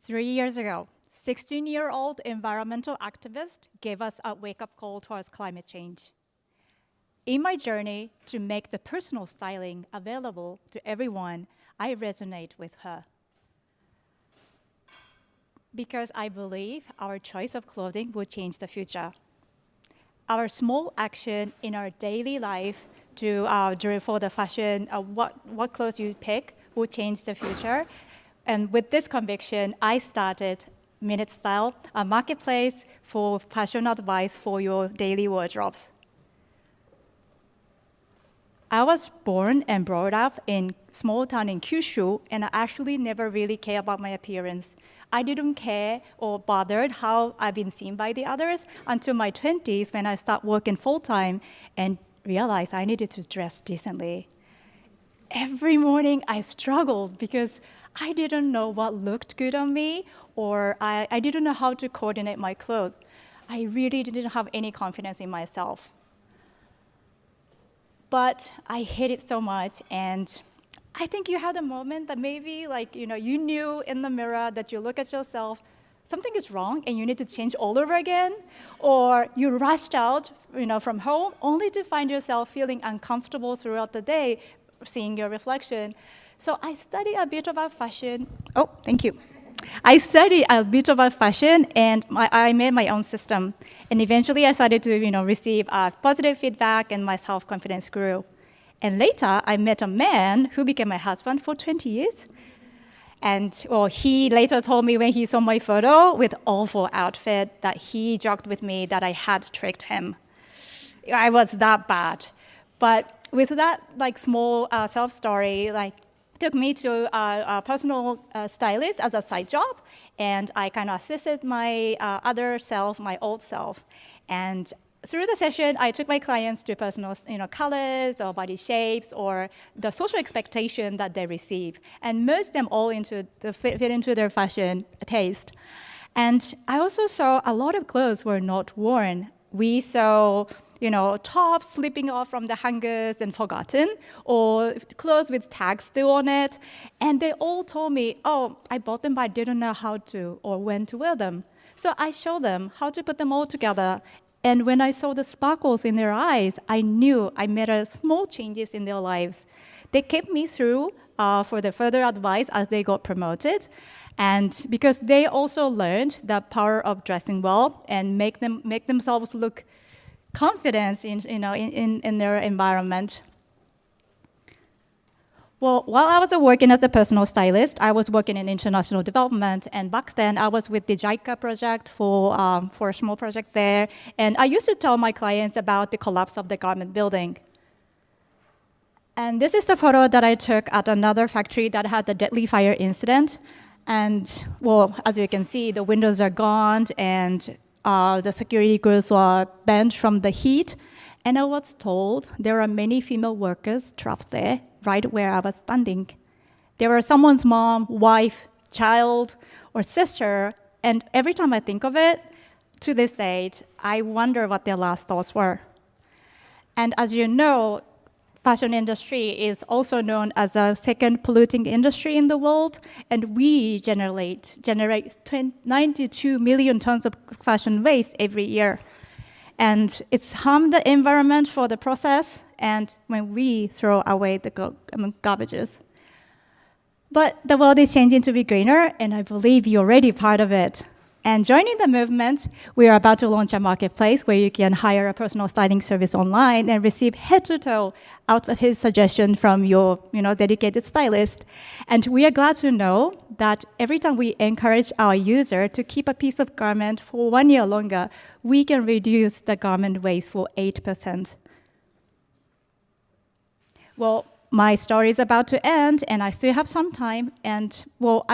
3 years ago, 16-year-old environmental activist gave us a wake-up call towards climate change. In my journey to make the personal styling available to everyone, I resonate with her. Because I believe our choice of clothing will change the future. Our small action in our daily life for the fashion, what clothes you pick will change the future. And with this conviction, I started Minute Style, a marketplace for fashion advice for your daily wardrobes. I was born and brought up in a small town in Kyushu, and I actually never really cared about my appearance. I didn't care or bothered how I've been seen by the others until my 20s when I started working full-time and realized I needed to dress decently. Every morning I struggled because I didn't know what looked good on me, or I didn't know how to coordinate my clothes. I really didn't have any confidence in myself. But I hate it so much, and I think you had a moment that maybe you knew in the mirror that you look at yourself, something is wrong and you need to change all over again, or you rushed out from home only to find yourself feeling uncomfortable throughout the day seeing your reflection. So I studied a bit about fashion. Oh, thank you. I studied a bit about fashion, and I made my own system. And eventually I started to receive positive feedback, and my self-confidence grew. And later, I met a man who became my husband for 20 years. And he later told me when he saw my photo with awful outfit that he joked with me that I had tricked him. I was that bad. But with that small self-story, took me to a personal stylist as a side job, and I kind of assisted my other self, my old self. And through the session, I took my clients to personal colors or body shapes or the social expectation that they receive, and merged them all to fit into their fashion taste. And I also saw a lot of clothes were not worn. We saw tops slipping off from the hangers and forgotten, or clothes with tags still on it. And they all told me, oh, I bought them, but I didn't know how to or when to wear them. So I showed them how to put them all together. And when I saw the sparkles in their eyes, I knew I made small changes in their lives. They kept me through for the further advice as they got promoted. And because they also learned the power of dressing well and make themselves look confidence in their environment. Well, while I was working as a personal stylist, I was working in international development, and back then I was with the JICA project for a small project there, and I used to tell my clients about the collapse of the garment building. And this is the photo that I took at another factory that had the deadly fire incident. And well, as you can see, the windows are gone, and the security girls were banned from the heat. And I was told there are many female workers trapped there, right where I was standing. They were someone's mom, wife, child, or sister. And every time I think of it, to this date, I wonder what their last thoughts were. And as you know, fashion industry is also known as the second polluting industry in the world, and we generate 92 million tons of fashion waste every year. And it's harmed the environment for the process, and when we throw away the garbages. But the world is changing to be greener, and I believe you're already part of it. And joining the movement, we are about to launch a marketplace where you can hire a personal styling service online and receive head-to-toe outfit suggestion from your dedicated stylist. And we are glad to know that every time we encourage our user to keep a piece of garment for 1 year longer, we can reduce the garment waste for 8%. Well, my story is about to end, and I still have some time. And well,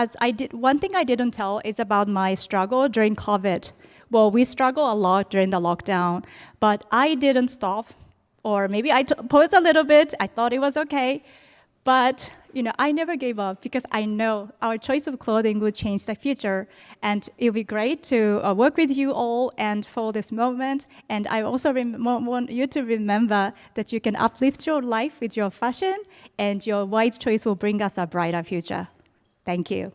one thing I didn't tell is about my struggle during COVID. Well, we struggled a lot during the lockdown, but I didn't stop, or maybe I paused a little bit. I thought it was okay, but I never gave up because I know our choice of clothing will change the future, and it would be great to work with you all and for this moment. And I also want you to remember that you can uplift your life with your fashion, and your wise choice will bring us a brighter future. Thank you.